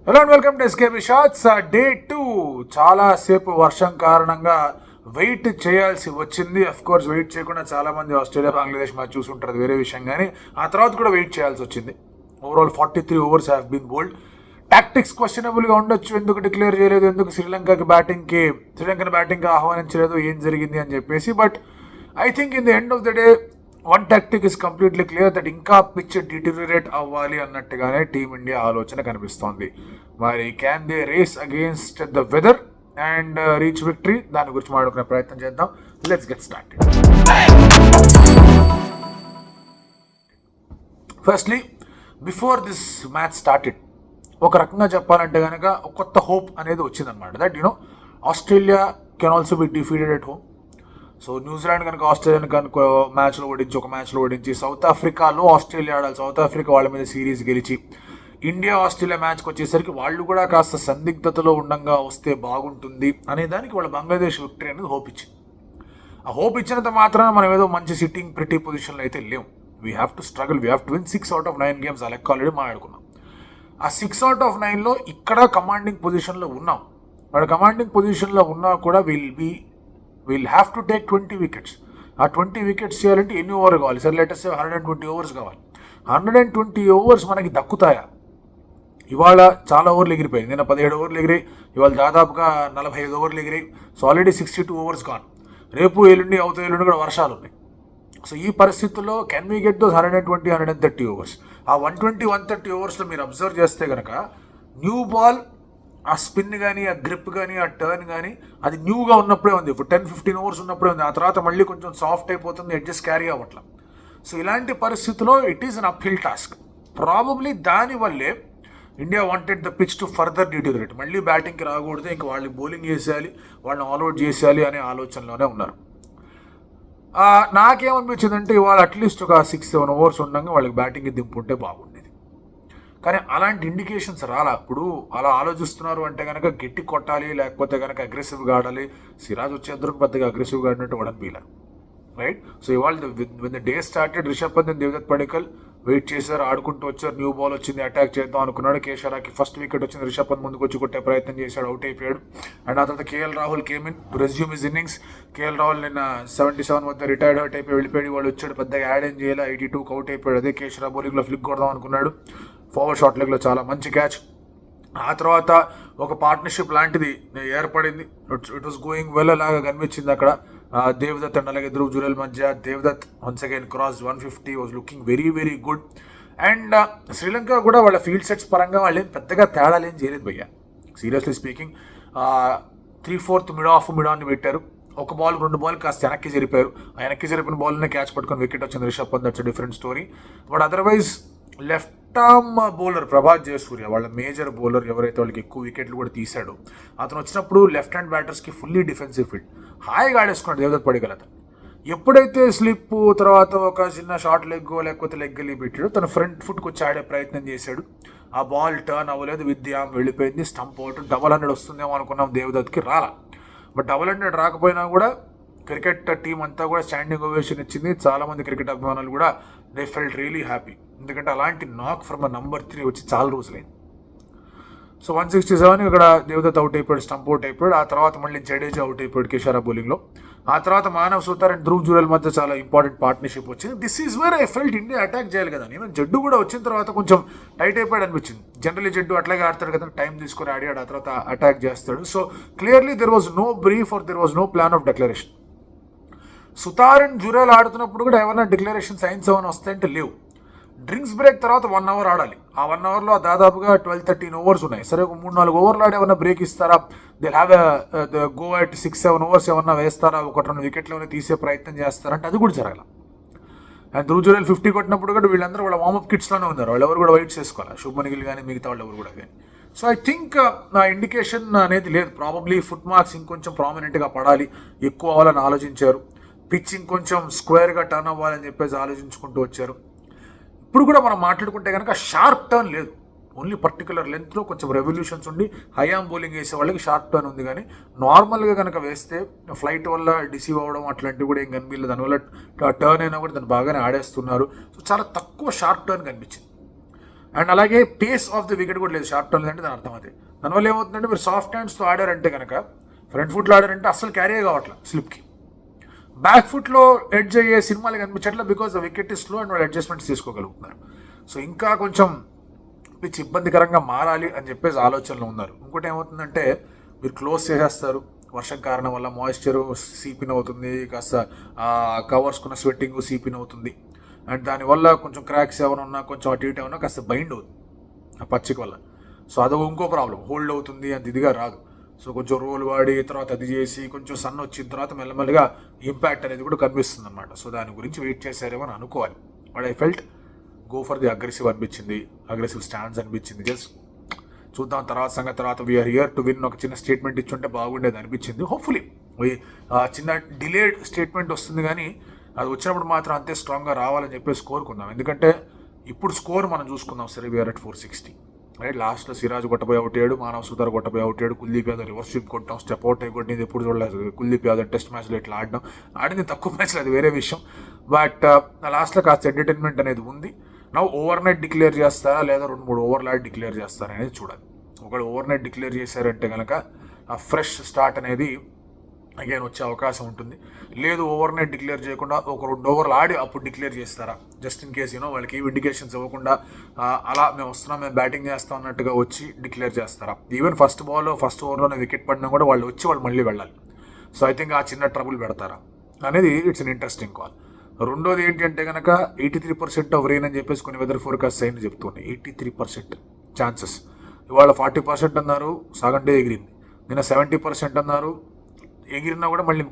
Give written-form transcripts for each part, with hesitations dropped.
Hello and welcome to SKB shots. Day 2 చాలా సేపు వర్షం కారణంగా వెయిట్ చేయాల్సి వచ్చింది. అఫ్ కోర్స్ వెయిట్ చేయకుండా చాలా మంది ఆస్ట్రేలియా బంగ్లాదేశ్ మ్యాచ్ చూసుంటారు, వేరే విషయం. కానీ ఆ తర్వాత కూడా వెయిట్ చేయాల్సి వచ్చింది. Overall 43 overs have been bowled. Tactics క్వశ్చనబుల్గా ఉండొచ్చు, ఎందుకు డిక్లేర్ చేయలేదు, ఎందుకు శ్రీలంకని బ్యాటింగ్కి ఆహ్వానించలేదు, ఏం జరిగింది అని చెప్పేసి. But I think in the end of the day one tactic is completely clear that ఇంకా పిచ్ డిటీరియరేట్ అవ్వాలి అన్నట్టుగానే టీమిండియా ఆలోచన కనిపిస్తోంది. మరి can they race against the weather and reach victory? దాని గురించి మాట్లాడుకునే ప్రయత్నం చేద్దాం. Let's get started. Firstly, before this match started, ఒక రకంగా చెప్పాలంటే కనుక ఒక కొత్త హోప్ అనేది వచ్చిందనమాట. That Australia can also be defeated at home. So New Zealand కనుక ఆస్ట్రేలియాని కనుక ఒక మ్యాచ్లో ఓడించి సౌత్ ఆఫ్రికాలో ఆస్ట్రేలియా ఆడాలి, సౌత్ ఆఫ్రికా వాళ్ళ మీద సిరీస్ గెలిచి ఇండియా ఆస్ట్రేలియా మ్యాచ్కి వచ్చేసరికి వాళ్ళు కూడా కాస్త సందిగ్ధతలో ఉండంగా వస్తే బాగుంటుంది అనే దానికి వాళ్ళ బంగ్లాదేశ్ విక్టరీ అనేది హోప్ ఇచ్చింది. ఆ హోప్ ఇచ్చినంత మాత్రాన మనం ఏదో మంచి సిట్టింగ్ ప్రిటీ పొజిషన్లో అయితే లేవు. We have to struggle, we have to win 6 out of 9 games. ఆ లెక్క ఆల్రెడీ మాట్లాడుకున్నాం. ఆ 6 out of 9లో ఇక్కడ కమాండింగ్ పొజిషన్లో ఉన్నాం. వాడు కమాండింగ్ పొజిషన్లో ఉన్నా కూడా will have to take 20 wickets. ఆ 20 wickets చేయాలంటే ఎన్ని ఓవర్ కావాలి? సరే, లెట్ us say 120 overs కావాలి. 120 overs మనకి దక్కుతాయా? ఇవాళ చాలా ఓవర్లు ఎగిరిపోయింది. నిన్న 17 ఓవర్లు ఎగిరాయి, ఇవాళ దాదాపుగా 45 ఓవర్లు ఎగిరాయి. సో ఆల్రెడీ 62 overs కాన్. రేపు ఎల్లుండి కూడా వర్షాలు ఉన్నాయి. సో ఈ పరిస్థితుల్లో can we get those 120, 130 overs? ఆ 120, 130 ఓవర్స్లో మీరు అబ్జర్వ్ చేస్తే కనుక న్యూ బాల్, ఆ స్పిన్ కానీ, ఆ గ్రిప్ కానీ, ఆ టర్న్ కానీ అది న్యూగా ఉన్నప్పుడే ఉంది. ఇప్పుడు 10-15 ఓవర్స్ ఉన్నప్పుడే ఉంది. ఆ తర్వాత మళ్ళీ కొంచెం సాఫ్ట్ అయిపోతుంది, అడ్జస్ట్ క్యారీ అవ్వట్లా. సో ఇలాంటి పరిస్థితుల్లో it is an uphill task. Probably దానివల్లే India wanted the pitch to further deteriorate. మళ్ళీ బ్యాటింగ్కి రాకూడదు, ఇంకా వాళ్ళు బౌలింగ్ చేసేయాలి, వాళ్ళని ఆల్అౌట్ చేసేయాలి అనే ఆలోచనలోనే ఉన్నారు. నాకేమనిపించిందంటే ఇవాళ అట్లీస్ట్ ఒక 6-7 ఓవర్స్ ఉండగా వాళ్ళకి బ్యాటింగ్కి దింపుంటే బాగుండేది. కానీ అలాంటి ఇండికేషన్స్ రాలా. ఇప్పుడు అలా ఆలోచిస్తున్నారు అంటే కనుక గట్టి కొట్టాలి, లేకపోతే కనుక అగ్రెసివ్గా ఆడాలి. సిరాజ్ వచ్చేద్దరికి పెద్దగా అగ్రెసివ్గా ఆడినట్టు వడనిపించలే, రైట్? సో ఇవాళ when the day started, Rishabh Pant, Devdutt Padikkal wait చేశారు, ఆడుకుంటూ వచ్చారు. న్యూ బాల్ వచ్చింది, అటాక్ చేద్దాం అనుకున్నాడు. కేశరాకి ఫస్ట్ వికెట్ వచ్చింది, రిషబ్ పంత్ ముందుకు వచ్చి కొట్టే ప్రయత్నం చేశాడు, అవుట్ అయిపోయాడు. అండ్ ఆ తర్వాత KL Rahul came in to resume his innings. KL Rahul నిన్న 77 వద్ద రిటైర్డ్ అవుట్ అయిపోయి వెళ్ళిపోయాడు. వాళ్ళు వచ్చాడు, పెద్దగా యాడ్ ఏం చేయాలి, 82కి అవుట్ అయిపోయాడు. అదే కేశరా బౌలింగ్లో ఫ్లిక్ కొడదాం అనుకున్నాడు, ఫార్వర్డ్ షార్ట్ లెగ్లో చాలా మంచి క్యాచ్. ఆ తర్వాత ఒక పార్ట్నర్షిప్ లాంటిది ఏర్పడింది. ఇట్ వాస్ గోయింగ్ వెల్ లాగా కనిపించింది అక్కడ. దేవదత్ అండ్ అలాగే ధ్రువ్ జురెల్ మధ్య. Devdutt once again cross 150, was looking very very good. And Sri Lanka కూడా వాళ్ళ ఫీల్డ్ సెట్స్ పరంగా వాళ్ళు ఏం పెద్దగా తేడాలు ఏం చేయలేదు భయ్య, సీరియస్లీ స్పీకింగ్. 3/4 మిడాన్ని పెట్టారు. ఒక బాల్ 2 బాల్ కాస్త వెనక్కి జరిపారు. ఆ వెనక్కి జరిపిన బాల్నే క్యాచ్ పట్టుకొని వికెట్ వచ్చింది Rishabh Pant. That's different story. But otherwise left arm bowler Prabath Jayasuriya, వాళ్ళ మేజర్ బౌలర్, ఎవరైతే వాళ్ళకి ఎక్కువ వికెట్లు కూడా తీశాడో, అతను వచ్చినప్పుడు లెఫ్ట్ హ్యాండ్ బ్యాటర్స్కి ఫుల్లీ డిఫెన్సివ్ ఫీల్డ్ హాయిగా ఆడేసుకున్నాడు దేవదత్ పడికల్. అతను ఎప్పుడైతే స్లిప్ తర్వాత ఒక చిన్న షార్ట్ లెగ్ లేకపోతే లెగ్ గెలి పెట్టాడో తన ఫ్రంట్ ఫుట్కి వచ్చి ఆడే ప్రయత్నం చేశాడు. ఆ బాల్ టర్న్ అవ్వలేదు, విద్యాం వెళ్ళిపోయింది, స్టంప్ అవుట్. 100 వస్తుందేమో అనుకున్నాం, దేవదత్కి రాలా. బట్ 100 రాకపోయినా కూడా క్రికెట్ టీం అంతా కూడా స్టాండింగ్ ఓవేషన్ ఇచ్చింది. చాలామంది క్రికెట్ అభిమానులు కూడా దే ఫెల్ట్ రియలీ హ్యాపీ, ఎందుకంటే అలాంటి నాక్ ఫ్రమ్ నంబర్ 3 వచ్చి చాలా రోజులైంది. సో 167 ఇక్కడ దేవదత్ అవుట్ అయిపోయాడు, స్టంప్ అవుట్ అయిపోయాడు. ఆ తర్వాత మళ్ళీ జడేజా అవుట్ అయిపోయాడు కేశరా బౌలింగ్లో. ఆ తర్వాత మానవ్ సూతార్ అండ్ ధ్రువ్ జురెల్ మధ్య చాలా ఇంపార్టెంట్ పార్ట్నర్షిప్ వచ్చింది. This is where I felt India attack చేయాలి కదా. నేను జడ్డు కూడా వచ్చిన తర్వాత కొంచెం టైట్ అయిపోయాడు అనిపించింది. జనరలీ జడ్డు అట్లాగే ఆడతాడు కదా, టైం తీసుకొని ఆడాడు, ఆ తర్వాత అటాక్ చేస్తాడు. So clearly there was no brief or there was no plan of declaration. Suthar and Jurel ఆడుతున్నప్పుడు కూడా ఏమైనా డిక్లరేషన్ సైన్స్ ఏమైనా వస్తాయంటే లేవు. డ్రింక్స్ బ్రేక్ తర్వాత 1 hour ఆడాలి. ఆ 1 hourలో దాదాపుగా 12-13 overs ఉన్నాయి. సరే, ఒక 3-4 ఓవర్లు ఆడి ఏమన్నా బ్రేక్ ఇస్తారా? They have go at 6-7 overs ఏమన్నా వేస్తారా? 1-2 వికెట్లు ఏమైనా తీసే ప్రయత్నం చేస్తారంటే అది కూడా జరగాల. అండ్ ధ్రువ్ జురెల్ 50 కొట్టినప్పుడు కూడా వీళ్ళందరూ వాళ్ళ వార్మప్ కిట్స్లోనే ఉన్నారు. వాళ్ళు ఎవరు కూడా వెయిట్ చేసుకోవాలి, శుభ్మన్ గిల్ కానీ మిగతా వాళ్ళు ఎవరు కూడా కానీ. సో ఐ థింక్ నా ఇండికేషన్ అనేది లేదు. ప్రాబబ్లీ ఫుట్ మార్క్స్ ఇంకొంచెం ప్రామినెంట్గా పడాలి, ఎక్కువ అవ్వాలని ఆలోచించారు. పిచ్ ఇంకొంచెం స్క్వేర్గా టర్న్ అవ్వాలని చెప్పేసి ఆలోచించుకుంటూ వచ్చారు. ఇప్పుడు కూడా మనం మాట్లాడుకుంటే కనుక షార్ప్ టర్న్ లేదు, ఓన్లీ పర్టికులర్ లెంత్లో కొంచెం రెవల్యూషన్స్ ఉండి హైయామ్ బౌలింగ్ వేసే వాళ్ళకి షార్ప్ టర్న్ ఉంది. కానీ నార్మల్గా కనుక వేస్తే ఫ్లైట్ వల్ల డిసీవ్ అవ్వడం అట్లాంటివి కూడా ఏం కనిపించలేదు. దానివల్ల టర్న్ అయినా కూడా దాన్ని బాగానే ఆడేస్తున్నారు. సో చాలా తక్కువ షార్ప్ టర్న్ కనిపించింది. అండ్ అలాగే పేస్ ఆఫ్ ది వికెట్ కూడా లేదు షార్ట్ టర్న్ అంటే దాని అర్థం అదే. దానివల్ల ఏమవుతుందంటే మీరు సాఫ్ట్ హ్యాండ్స్తో ఆడారంటే కనుక ఫ్రంట్ ఫుట్లో ఆడారంటే అస్సలు క్యారీ కావట్లేదు స్లిప్కి. బ్యాక్ ఫుట్లో ఎడ్జ్ అయ్యే సినిమాలు కనిపించట్లేదు because the wicket is slow and వాళ్ళు అడ్జస్ట్మెంట్స్ తీసుకోగలుగుతున్నారు. సో ఇంకా కొంచెం పిచ్ ఇబ్బందికరంగా మారాలి అని చెప్పేసి ఆలోచనలో ఉన్నారు. ఇంకోటి ఏమవుతుందంటే మీరు క్లోజ్ చేసేస్తారు, వర్షం కారణం వల్ల మాయిశ్చరు సీపిన్ అవుతుంది, కాస్త కవర్స్కున్న స్వెట్టింగ్ సీపిన్ అవుతుంది, అండ్ దానివల్ల కొంచెం క్రాక్స్ ఏమైనా ఉన్నా కొంచెం అటు ఇటు ఏమన్నా కాస్త బైండ్ అవుతుంది ఆ పచ్చిక వల్ల. సో అదో ఇంకో ప్రాబ్లం, హోల్డ్ అవుతుంది, అంత ఇదిగా రాదు. సో కొంచెం రోల్ వాడి తర్వాత అది చేసి కొంచెం సన్ వచ్చిన తర్వాత మెల్లమెల్లగా ఇంపాక్ట్ అనేది కూడా కనిపిస్తుంది అనమాట. సో దాని గురించి వెయిట్ చేశారేమో అని అనుకోవాలి. But I felt go for the aggressive అనిపించింది, అగ్రెసివ్ స్టాండ్స్ అనిపించింది. జస్ట్ చూద్దాం తర్వాత సంగతి, తర్వాత వీఆర్ హియర్ టు విన్ ఒక చిన్న స్టేట్మెంట్ ఇచ్చుంటే బాగుండేది అనిపించింది. హోప్ఫుల్లీ చిన్న డిలేడ్ స్టేట్మెంట్ వస్తుంది కానీ అది వచ్చినప్పుడు మాత్రం అంతే స్ట్రాంగ్గా రావాలని చెప్పేసి కోరుకుందాం. ఎందుకంటే ఇప్పుడు స్కోర్ మనం చూసుకుందాం సరే, వీఆర్ అట్ 460 రైట్. లాస్ట్లో సిరాజ్ కొట్టబోయి అవుట్ అయ్యాడు, మానవ్ సుధార్ కొట్టబోయి అవుట్ అయ్యాడు, కుల్దీప్ యాదవ్ రివర్స్ స్వీప్ కొట్టాం, స్టెప్ అవుట్ అయి కొట్టింది ఎప్పుడు చూడలేదు. కుల్దీప్ యాదవ్ టెస్ట్ మ్యాచ్లో ఇట్లా ఆడింది తక్కువ మ్యాచ్లో, అది వేరే విషయం. బట్ లాస్ట్లో కాస్త ఎంటర్టైన్మెంట్ అనేది ఉంది. నా ఓవర్ నైట్ డిక్లేర్ చేస్తారా లేదా 2-3 ఓవర్లు ఆడి డిక్లేర్ చేస్తారా అనేది చూడాలి. ఒకవేళ ఓవర్ నైట్ డిక్లేర్ చేశారంటే కనుక ఆ ఫ్రెష్ స్టార్ట్ అనేది అగైన్ వచ్చే అవకాశం ఉంటుంది. లేదు ఓవర్ నైట్ డిక్లేర్ చేయకుండా ఒక 2 ఓవర్లు ఆడి అప్పుడు డిక్లేర్ చేస్తారా, జస్ట్ ఇన్ కేస్ వాళ్ళకి ఏం ఇండికేషన్స్ ఇవ్వకుండా అలా మేము వస్తున్నాం మేము బ్యాటింగ్ చేస్తాం అన్నట్టుగా వచ్చి డిక్లేర్ చేస్తారా. ఈవెన్ ఫస్ట్ ఓవర్లోనే వికెట్ పడినా కూడా వాళ్ళు మళ్ళీ వెళ్ళాలి. సో ఐ థింక్ ఆ చిన్న ట్రబుల్ పెడతారా అనేది ఇట్స్ అన్ ఇంట్రెస్టింగ్ కాల్. రెండోది ఏంటి అంటే కనుక 83% ఆఫ్ రెయిన్ అని చెప్పేసి కొన్ని వెదర్ ఫోర్కాస్ట్ అయిన చెప్తున్నాయి. 83% ఛాన్సెస్. ఇవాళ 40% అన్నారు, సగం డే ఎగిరింది. నిన్న 70% అన్నారు, ఎగిరినా కూడా మళ్ళీ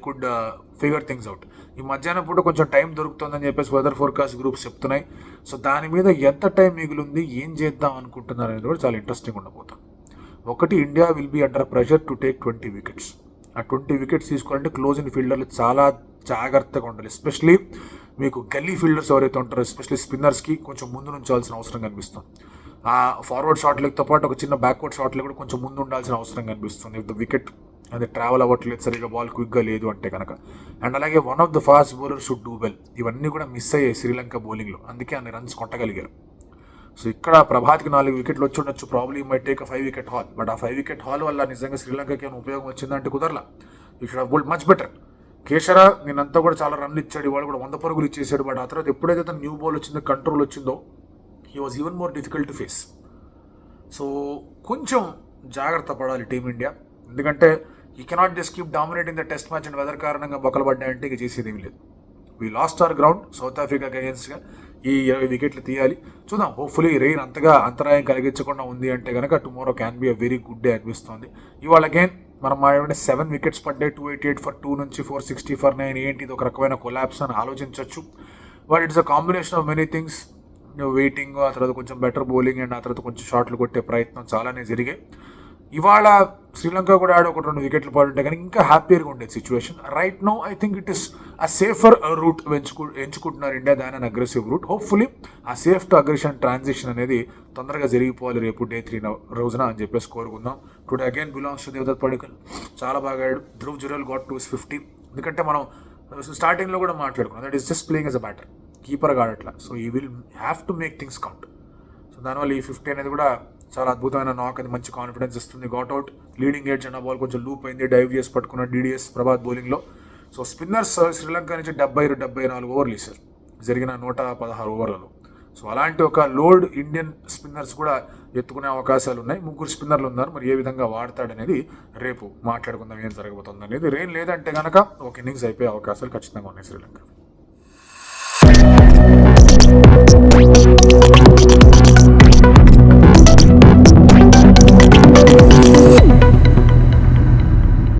కుడ్ ఫిగర్ థింగ్స్ అవుట్. ఈ మధ్యాహ్నం పూట కొంచెం టైం దొరుకుతుందని చెప్పేసి వెదర్ ఫోర్కాస్ట్ గ్రూప్స్ చెప్తున్నాయి. సో దాని మీద ఎంత టైం మిగిలింది, ఏం చేద్దాం అనుకుంటున్నారు అనేది కూడా చాలా ఇంట్రెస్టింగ్ ఉండబోతుంది. ఒకటి, India will be under pressure to take 20 wickets. ఆ 20 వికెట్స్ తీసుకోవాలంటే క్లోజ్ ఇన్ ఫీల్డర్లు చాలా జాగ్రత్తగా ఉండాలి. ఎస్పెషలీ మీకు గల్లీ ఫీల్డర్స్ ఎవరైతే ఉంటారో, ఎస్పెషలీ స్పిన్నర్స్కి కొంచెం ముందు నుంచాల్సిన అవసరం కనిపిస్తుంది. ఆ ఫార్వర్డ్ షాట్లతో పాటు ఒక చిన్న బ్యాక్వర్డ్ షాట్లు కూడా కొంచెం ముందు ఉండాల్సిన అవసరం కనిపిస్తుంది. ఇఫ్ ద వికెట్ అది ట్రావెల్ అవ్వట్లేదు, సరిగ్గా బాల్ క్విక్గా లేదు అంటే కనుక. అండ్ అలాగే one of the fast bowler should do well. ఇవన్నీ కూడా మిస్ అయ్యాయి శ్రీలంక బౌలింగ్లో, అందుకే అన్ని రన్స్ కొట్టగలిగారు. సో ఇక్కడ ప్రభాత్కి 4 వికెట్లు వచ్చి ఉండొచ్చు, probably might take 5 wicket haul. But ఆ 5 వికెట్ హాల్ వల్ల నిజంగా శ్రీలంకకి ఏమైనా ఉపయోగం వచ్చిందంటే కుదరలా. You should have bowled much better. కేశరా నేనంతా కూడా చాలా రన్లు ఇచ్చాడు, ఇవాళ కూడా 100 పరుగులు ఇచ్చేసాడు. బట్ ఆ తర్వాత ఎప్పుడైతే తన న్యూ బాల్ వచ్చిందో, కంట్రోల్ వచ్చిందో, he was even more difficult to face. So కొంచెం జాగ్రత్త పడాలి టీమిండియా. ఎందుకంటే you cannot just keep dominating the test match and weather కారణంగా బొక్కలు పడ్డాయంటే ఇక చేసేది ఏమీ లేదు. We lost our ground south ఆఫ్రికాకి అగేన్స్ట్గా. ఈ 20 వికెట్లు తీయాలి. చూద్దాం, హోప్ఫుల్లీ రెయిన్ అంతగా అంతరాయం కలిగించకుండా ఉంది అంటే కనుక tomorrow can be a very good day అనిపిస్తుంది. ఇవాళ అగైన్ మనం మాట్లాడే 7 వికెట్స్ పడ్డాయి, 288 ఫర్ 2 నుంచి 460 ఫర్ 9. ఏంటి ఇది ఒక రకమైన కొలాప్స్ అని ఆలోచించవచ్చు. But it's a combination of many things. Waiting, ఆ తర్వాత కొంచెం బెటర్ బౌలింగ్ అండ్ ఆ తర్వాత కొంచెం షాట్లు కొట్టే ప్రయత్నం చాలానే జరిగాయి. ఇవాళ శ్రీలంక కూడా ఆడి ఒక 2 వికెట్లు పడుంటే కానీ ఇంకా హ్యాపీగా ఉండేది situation. Right now I think it is a safer route ఎంచుకుంటున్నారు India than an aggressive route. Hopefully ఆ సేఫ్ టు అగ్రెషన్ ట్రాన్సిషన్ అనేది తొందరగా జరిగిపోవాలి రేపు డే 3 రోజున అని చెప్పేసి కోరుకుందాం. Today again belongs to Devdutt Padikkal. చాలా బాగా ఆడాడు. ధ్రువ్ జురేల్ గాట్ 250. ఎందుకంటే మనం స్టార్టింగ్లో కూడా మాట్లాడుకున్నాం, that is just playing as a batter, కీపర్గా ఆడట్లా. So he will have to make things count. So దానివల్ల ఈ 50 అనేది కూడా చాలా అద్భుతమైన నాక్, అది మంచి కాన్ఫిడెన్స్ ఇస్తుంది. గాట్అవుట్ లీడింగ్ ఎడ్జ్ అన్న బాల్ కొంచెం లూప్ అయింది, డైవ్ చేసి పట్టుకున్న డిడిఎస్ ప్రభాత్ బౌలింగ్లో. సో స్పిన్నర్స్ శ్రీలంక నుంచి 74 ఓవర్లు ఇస్తారు జరిగిన 116 ఓవర్లలో. సో అలాంటి ఒక లోడ్ ఇండియన్ స్పిన్నర్స్ కూడా ఎత్తుకునే అవకాశాలు ఉన్నాయి. 3 స్పిన్నర్లు ఉన్నారు. మరి ఏ విధంగా వాడతాడనేది రేపు మాట్లాడుకుందాం, ఏం జరగబోతుంది అనేది. రెయిన్ లేదంటే కనుక ఒక ఇన్నింగ్స్ అయిపోయే అవకాశాలు ఖచ్చితంగా ఉన్నాయి శ్రీలంక.